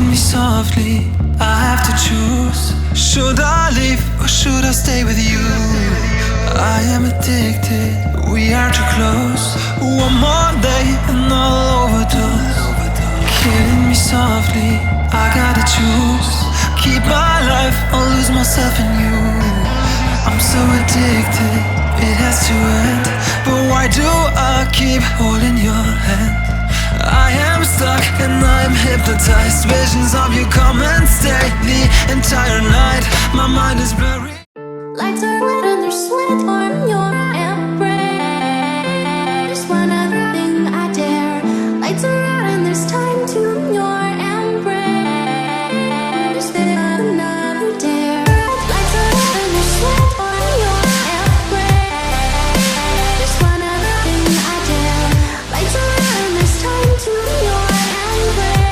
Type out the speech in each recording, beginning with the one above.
killing me softly. I have to choose. Should I leave or should I stay with you? I am addicted, we are too close. One more day and I'll overdose. Killing me softly, I gotta choose. Keep my life or lose myself in you. I'm so addicted, it has to end. But why do I keep holding your hand? I am stuck and I am hypnotized. Visions of you come and stay the entire night. My mind is blurry. Lights are lit and there's sweat on your embrace. Just one other thing I dare. Lights are out and there's time to your embrace. Just another dare. Lights are lit and there's sweat on your embrace. Just one other thing I dare. Lights are out and there's time to your embrace.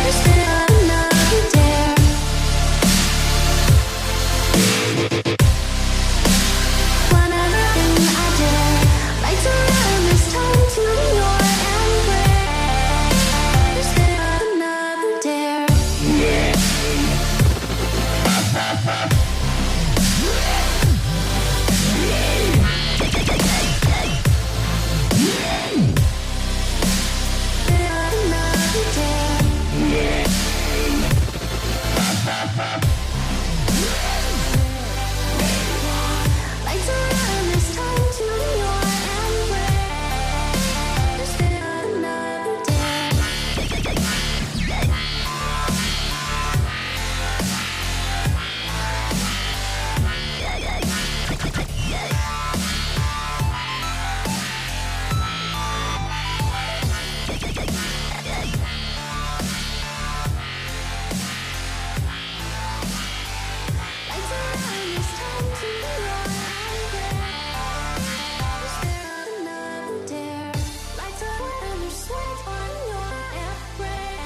Just another dare. One other thing I dare. Lights are out and there's time to your embrace. Just another dare. Another dare. Lights are out and there's time to your embrace. Just another dare. Lights are out and there's time to your embrace. Just another dare. Lights are out and there's sweat on your embrace.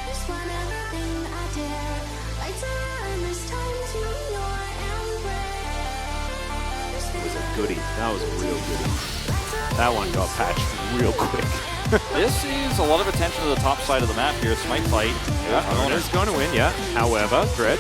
Just one other thing I dare. Lights are out and there's time to your embrace. That was a goodie. That was a real goodie. That one got patched real quick. This is a lot of attention to the top side of the map here. Smite fight. Ona's going to win, yeah. However, Dread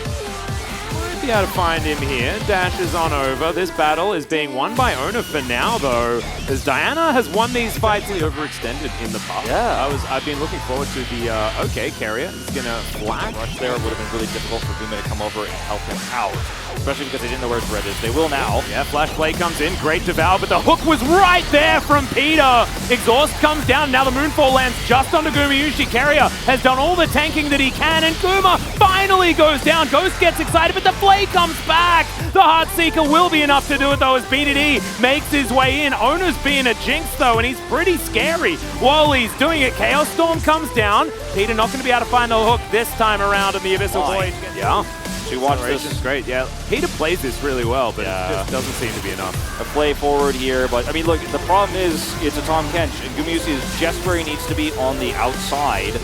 won't be able to find him here. Dashes on over. This battle is being won by Ona for now, though, as Diana has won these fights overextended in the past. Yeah. I've been looking forward to the, okay, Carrier is going to flash. Rush there would have been really difficult for Guma to come over and help him out, especially because they didn't know where Dread is. They will now. Yeah, Flash Play comes in. Great devour, but the hook was right there from Peter. Exhaust comes down. Now the Moonfall lands just onto Gumayushi. Carrier has done all the tanking that he can, and Guma finally goes down. Ghost gets excited, but the Flay comes back. The Heartseeker will be enough to do it, though, as BDD makes his way in. Ona's being a jinx, though, and he's pretty scary while he's doing it. Chaos Storm comes down. Peter not going to be able to find the hook this time around in the Abyssal Void. Yeah. So you watch this. Great, yeah. Peter plays this really well, but it just doesn't seem to be enough. A play forward here, but I mean, look, the problem is it's a Tahm Kench, and Gumayushi is just where he needs to be on the outside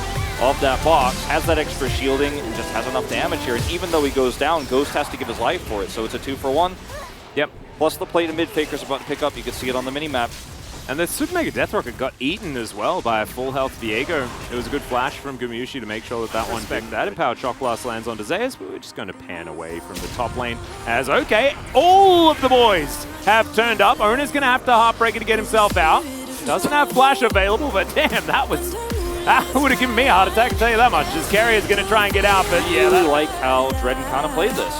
of that box, has that extra shielding, and just has enough damage here. And even though he goes down, Ghost has to give his life for it, so it's a 2-for-1. Yep. Plus the plate and mid faker's about to pick up. You can see it on the mini-map. And the Super Mega Death Rocket got eaten as well by a full health Diego. It was a good flash from Gumayushi to make sure that one didn't. That Empowered Shock Blast lands onto Zeus, but we're just going to pan away from the top lane. As, okay, all of the boys have turned up. Ona's going to have to Heartbreaker to get himself out. Doesn't have Flash available, but damn, that would have given me a heart attack, I'll tell you that much. His Carrier's going to try and get out, but yeah. I really like how Dredden kind of played this.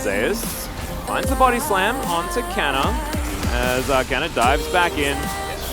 Zeus finds the body slam onto Canna. As Canna dives back in,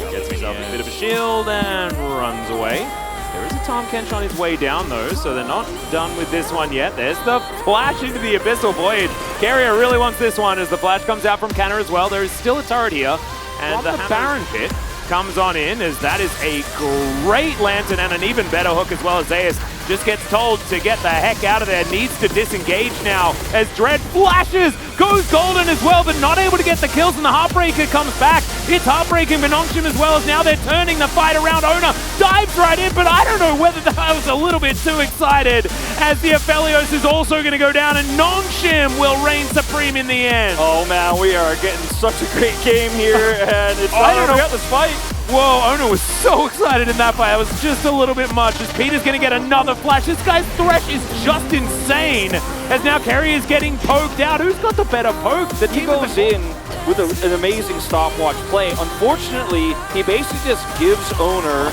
gets himself a bit of a shield and runs away. There is a Tahm Kench on his way down though, so they're not done with this one yet. There's the flash into the Abyssal Void. Carrier really wants this one as the flash comes out from Canna as well. There is still a turret here, and the Baron Pit comes on in as that is a great lantern and an even better hook as well. As Zeus just gets told to get the heck out of there, needs to disengage now as Dread flashes, goes golden as well, but not able to get the kills, and the Heartbreaker comes back. It's heartbreaking for Nongshim as well, as now they're turning the fight around. Ona dives right in, but I don't know whether that was a little bit too excited, as the Aphelios is also going to go down, and Nongshim will reign supreme in the end. Oh man, we are getting such a great game here, and it's I don't know. got this fight. Whoa, Ono was so excited in that fight. That was just a little bit much as Peter's going to get another flash. This guy's Thresh is just insane as now Carrier is getting poked out. Who's got the better poke? The He team goes in with an amazing stopwatch play. Unfortunately, he basically just gives Owner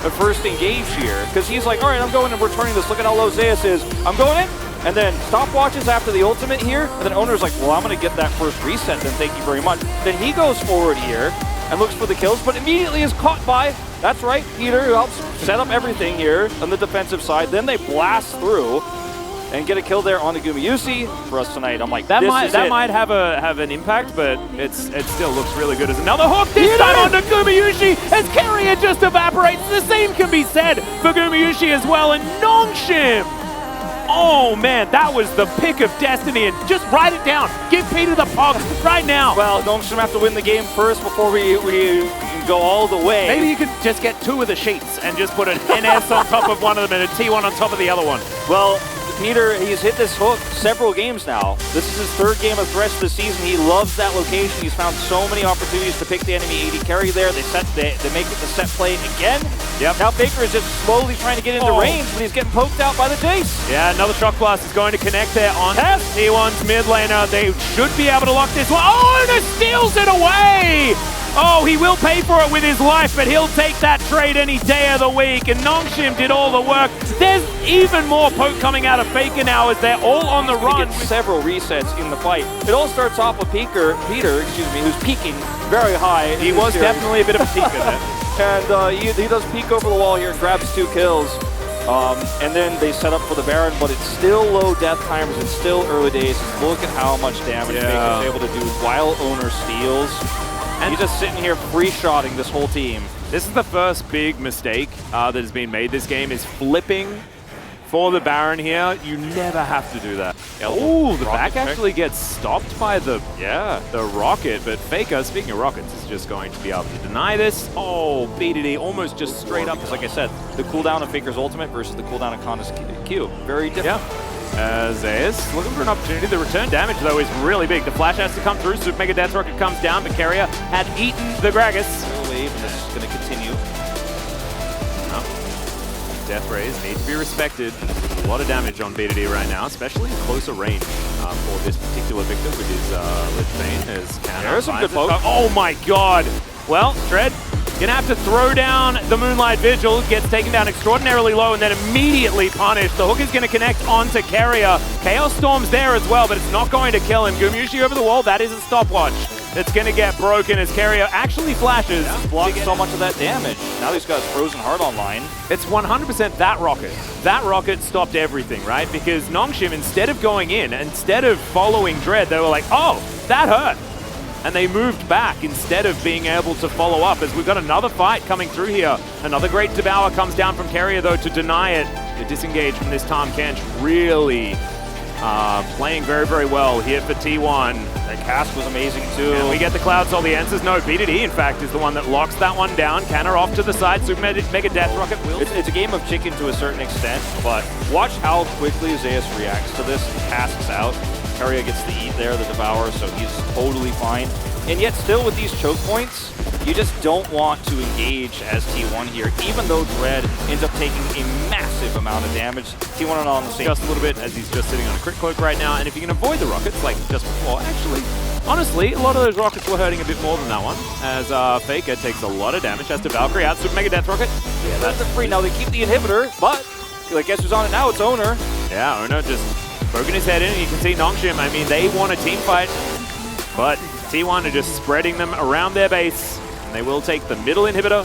a first engage here because he's like, all right, I'm going and returning this. Look at how low Zeus is. I'm going in. And then stopwatches after the ultimate here. And then Owner's like, well, I'm going to get that first reset then. Thank you very much. Then he goes forward here and looks for the kills, but immediately is caught by, that's right, Peter, who helps set up everything here on the defensive side. Then they blast through and get a kill there on the Gumayusi for us tonight. I'm like, that this might have an impact, but it still looks really good as another hook this time onto Gumayusi as Carrier just evaporates. The same can be said for Gumayusi as well, and Nongshim. Oh man, that was the pick of destiny, and just write it down. Give Peter the pogs right now. Well, Nongshim have to win the game first before we can go all the way. Maybe you could just get two of the sheets and just put an NS on top of one of them and a T1 on top of the other one. Well, Peter, he's hit this hook several games now. This is his third game of Thresh this season. He loves that location. He's found so many opportunities to pick the enemy AD carry there. They make it the set play again. Yep. Now Faker is just slowly trying to get into range, but he's getting poked out by the Jace. Yeah, another shock blast is going to connect there on T1's mid laner. They should be able to lock this one. Oh, and it steals it away! Oh, he will pay for it with his life, but he'll take that trade any day of the week. And Nongshim did all the work. There's even more poke coming out of Faker now as they're all on the run. Several resets in the fight. It all starts off with Peter, who's peeking very high. He was definitely a bit of a peeker there. And he does peek over the wall here, grabs 2 kills. And then they set up for the Baron, but it's still low death timers. It's still early days. Look at how much damage Faker's able to do while Owner steals. And he's just sitting here free-shotting this whole team. This is the first big mistake that has been made this game, is flipping for the Baron here. You never have to do that. Oh, the back actually gets stopped by the rocket, but Faker, speaking of rockets, is just going to be able to deny this. Oh, BDD almost just straight up. Like I said, the cooldown of Faker's ultimate versus the cooldown of Kanna's Q. Very different. Yeah. Zeus looking for an opportunity. The return damage, though, is really big. The flash has to come through. Super Mega Death Rocket comes down, but Carrier had eaten the Gragas. Wave, and this is going to continue. Death Rays need to be respected. A lot of damage on BDD right now, especially in closer range for this particular victim, which is Lich Bane. There's some good poke. Oh my god! Well, Dread gonna have to throw down the Moonlight Vigil, gets taken down extraordinarily low and then immediately punished. The hook is gonna connect onto Carrier. Chaos Storm's there as well, but it's not going to kill him. Gumayusi over the wall, that is a stopwatch. It's gonna get broken as Carrier actually flashes. Blocks so much of that damage. Now he's got his Frozen Heart online. It's 100% that rocket. That rocket stopped everything, right? Because Nongshim, instead of going in, instead of following Dread, they were like, oh, that hurt. And they moved back instead of being able to follow up, as we've got another fight coming through here. Another great devour comes down from Carrier, though, to deny it. The disengage from this Tahm Kench really playing very, very well here for T1. That cast was amazing, too. And we get the Cloud Soul. The answer's no. BDD, in fact, is the one that locks that one down. Canna off to the side. Super Mega Death Rocket will. It's a game of chicken to a certain extent, but watch how quickly Zeus reacts to this. He casts out. Carrier gets the eat there, the Devour, so he's totally fine. And yet still with these choke points, you just don't want to engage as T1 here, even though Dread ends up taking a massive amount of damage. T1 are on the same. Just a little bit as he's just sitting on a crit cloak right now, and if you can avoid the rockets like just before, actually, honestly, a lot of those rockets were hurting a bit more than that one, as Faker takes a lot of damage, has to Valkyrie out, Super Mega Death Rocket. Yeah, that's free. Now they keep the inhibitor, but I guess who's on it now? It's Owner. Yeah, Owner just poking his head in, and you can see Nongshim, I mean, they want a team fight, but T1 are just spreading them around their base, and they will take the middle inhibitor,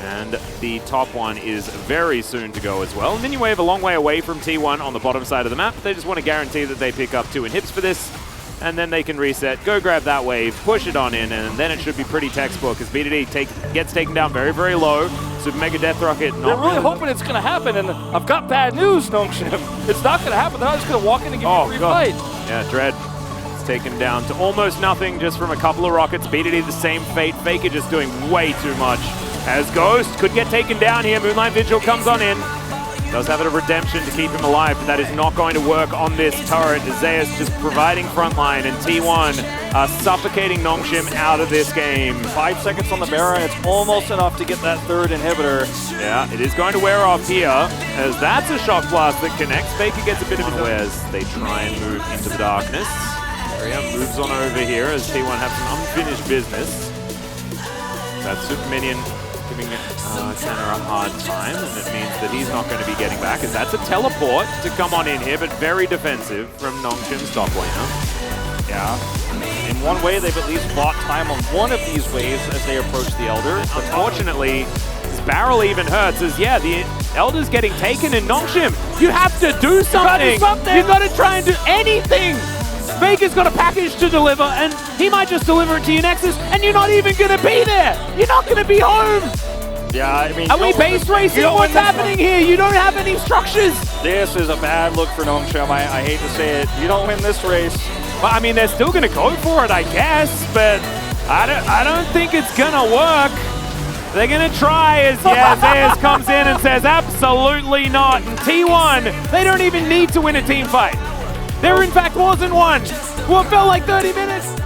and the top one is very soon to go as well. And then you wave a long way away from T1 on the bottom side of the map. They just want to guarantee that they pick up 2 inhibs for this, and then they can reset, go grab that wave, push it on in, and then it should be pretty textbook as BDD gets taken down very, very low. Super Mega Death Rocket. They're really hoping it's going to happen, and I've got bad news, Nongshim. It's not going to happen. They're not just going to walk in and give you a free fight. Yeah, Dread is taken down to almost nothing just from a couple of rockets. BDD the same fate. Faker just doing way too much. As Ghost could get taken down here. Moonlight Vigil comes on in. Does have a redemption to keep him alive, but that is not going to work on this turret. Zeus just providing frontline, and T1 suffocating Nongshim out of this game. 5 seconds on the Baron, it's almost enough to get that third inhibitor. Yeah, it is going to wear off here, as that's a shock blast that connects. Faker gets a bit of unawares. They try and move into the darkness. Area moves on over here as T1 have some unfinished business. That super minion giving Tanner a hard time, and it means that he's not going to be getting back, as that's a teleport to come on in here, but very defensive from Nongshim's top laner. Yeah. In one way, they've at least bought time on one of these waves as they approach the Elder. Unfortunately, this barrel even hurts, as yeah, the Elder's getting taken, and Nongshim, you have to do something! You got to try and do anything! Faker's got a package to deliver, and he might just deliver it to your Nexus, and you're not even going to be there! You're not going to be home! Yeah, I mean... Are we base racing? What's happening here? You don't have any structures! This is a bad look for Nongshim. I hate to say it. You don't win this race. Well, I mean, they're still going to go for it, I guess, but I don't think it's going to work. They're going to try as Zeus comes in and says, absolutely not. And T1, they don't even need to win a team fight. There, in fact, wasn't one. What felt like 30 minutes.